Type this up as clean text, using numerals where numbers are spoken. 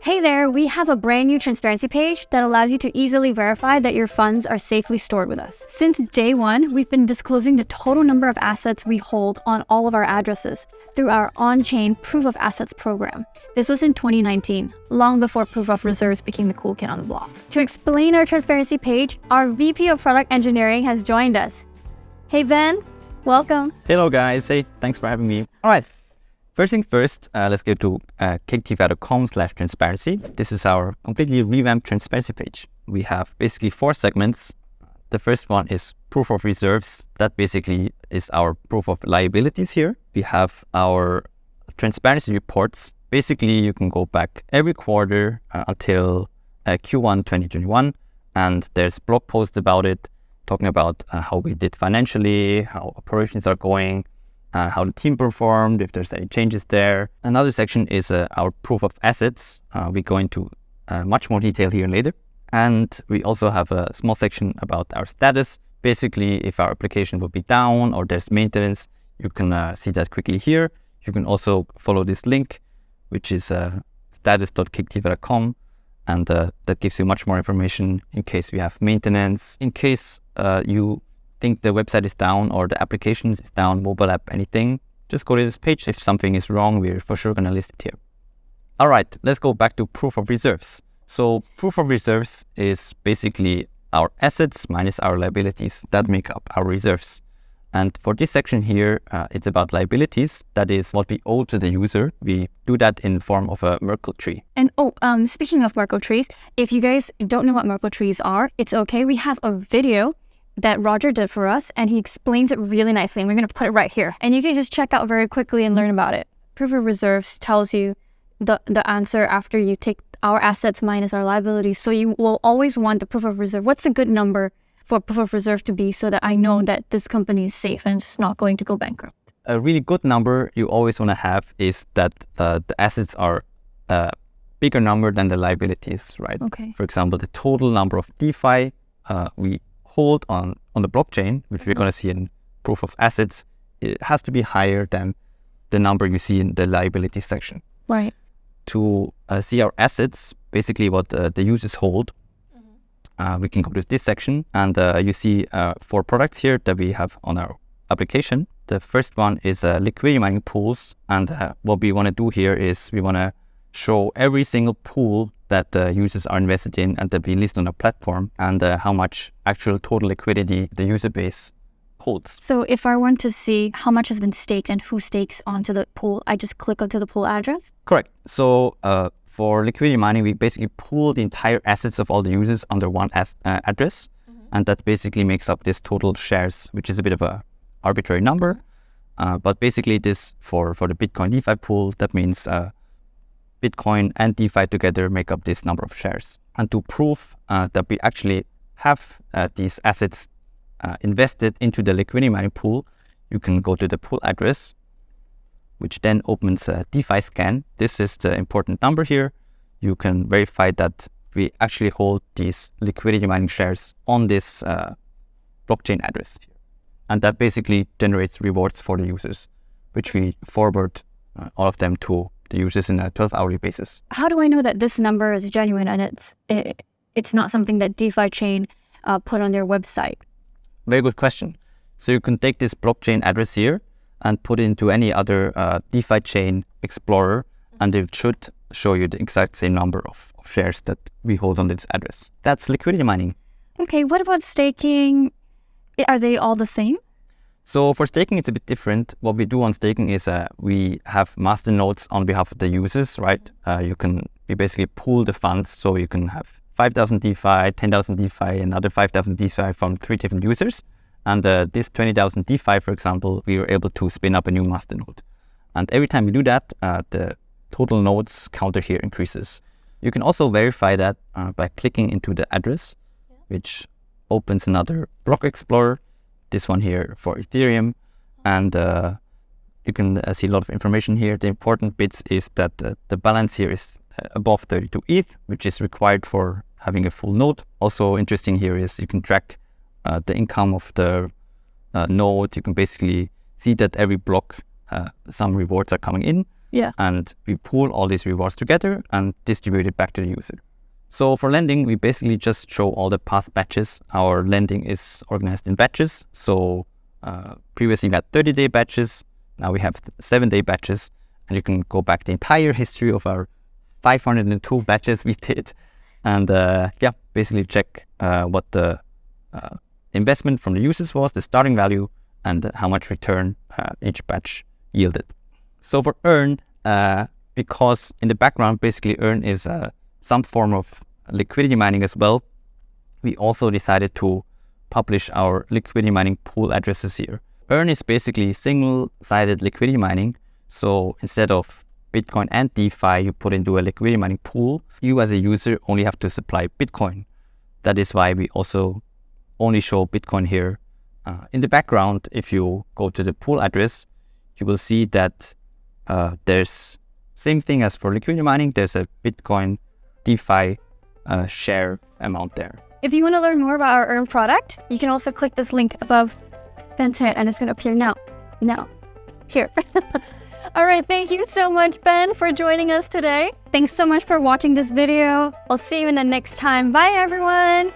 Hey there, we have a brand new transparency page that allows you to easily verify that your funds are safely stored with us. Since day one, we've been disclosing the total number of assets we hold on all of our addresses through our on-chain Proof of Assets program. This was in 2019, long before Proof of Reserves became the cool kid on the block. To explain our transparency page, our VP of Product Engineering has joined us. Hey Ben, welcome. Hello guys, hey, thanks for having me. All right. First thing first, let's go to cakedefi.com/transparency. This is our completely revamped transparency page. We have basically 4 segments. The first one is proof of reserves. That basically is our proof of liabilities here. We have our transparency reports. Basically, you can go back every quarter until Q1 2021, and there's blog posts about it, talking about how we did financially, how operations are going, how the team performed, if there's any changes there. Another section is our proof of assets. We go into much more detail here later. And we also have a small section about our status. Basically, if our application will be down or there's maintenance, you can see that quickly here. You can also follow this link, which is status.cakedefi.com. And that gives you much more information in case we have maintenance, in case you think the website is down or the application is down, mobile app, anything, just go to this page. If something is wrong, we're for sure going to list it here. All right, let's go back to proof of reserves. So proof of reserves is basically our assets minus our liabilities that make up our reserves. And for this section here, it's about liabilities. That is what we owe to the user. We do that in form of a Merkle tree. And speaking of Merkle trees, if you guys don't know what Merkle trees are, it's okay. We have a video that Roger did for us, and he explains it really nicely, and we're going to put it right here. And you can just check out very quickly and learn about it. Proof of reserves tells you the answer after you take our assets minus our liabilities. So you will always want the proof of reserve. What's a good number for proof of reserve to be so that I know that this company is safe and just not going to go bankrupt? A really good number you always want to have is that the assets are a bigger number than the liabilities, right? Okay. For example, the total number of DeFi we hold on the blockchain, which we're going to see in proof of assets, it has to be higher than the number you see in the liability section. Right. To see our assets, basically what the users hold, we can go to this section, and you see 4 products here that we have on our application. The first one is liquidity mining pools, and what we want to do here is we want to show every single pool that the users are invested in and that we list on our platform, and how much actual total liquidity the user base holds. So if I want to see how much has been staked and who stakes onto the pool, I just click onto the pool address? Correct. So for liquidity mining, we basically pool the entire assets of all the users under one address, and that basically makes up this total shares, which is a bit of a arbitrary number. But basically this for the Bitcoin DeFi pool, that means Bitcoin and DeFi together make up this number of shares. And to prove that we actually have these assets invested into the liquidity mining pool, you can go to the pool address, which then opens a DeFi scan. This is the important number here. You can verify that we actually hold these liquidity mining shares on this blockchain address. And that basically generates rewards for the users, which we forward all of them to the users in a 12-hourly basis. How do I know that this number is genuine and it's not something that DeFi chain put on their website? Very good question. So you can take this blockchain address here and put it into any other DeFi chain explorer, and it should show you the exact same number of shares that we hold on this address. That's liquidity mining. Okay, what about staking? Are they all the same? So for staking, it's a bit different. What we do on staking is we have master nodes on behalf of the users, right? We basically pool the funds, so you can have 5,000 DeFi, 10,000 DeFi, another 5,000 DeFi from 3 different users. And this 20,000 DeFi, for example, we were able to spin up a new master node. And every time we do that, the total nodes counter here increases. You can also verify that by clicking into the address, which opens another block explorer. This one here for Ethereum, and you can see a lot of information here. The important bits is that the balance here is above 32 ETH, which is required for having a full node. Also interesting here is you can track the income of the node. You can basically see that every block some rewards are coming in. Yeah. And we pool all these rewards together and distribute it back to the user. So for lending, we basically just show all the past batches. Our lending is organized in batches. So previously we had 30-day batches. Now we have 7-day batches. And you can go back the entire history of our 502 batches we did. And basically check what the investment from the users was, the starting value, and how much return each batch yielded. So for Earn, because in the background, basically Earn is some form of liquidity mining as well, we also decided to publish our liquidity mining pool addresses here. Earn is basically single-sided liquidity mining. So instead of Bitcoin and DeFi you put into a liquidity mining pool, you as a user only have to supply Bitcoin. That is why we also only show Bitcoin here. In the background, if you go to the pool address, you will see that there's same thing as for liquidity mining. There's a Bitcoin DeFi share amount there. If you want to learn more about our Earn product, you can also click this link above Ben's head and it's going to appear now. Here. All right, thank you so much, Ben, for joining us today. Thanks so much for watching this video. I'll see you in the next time. Bye, everyone.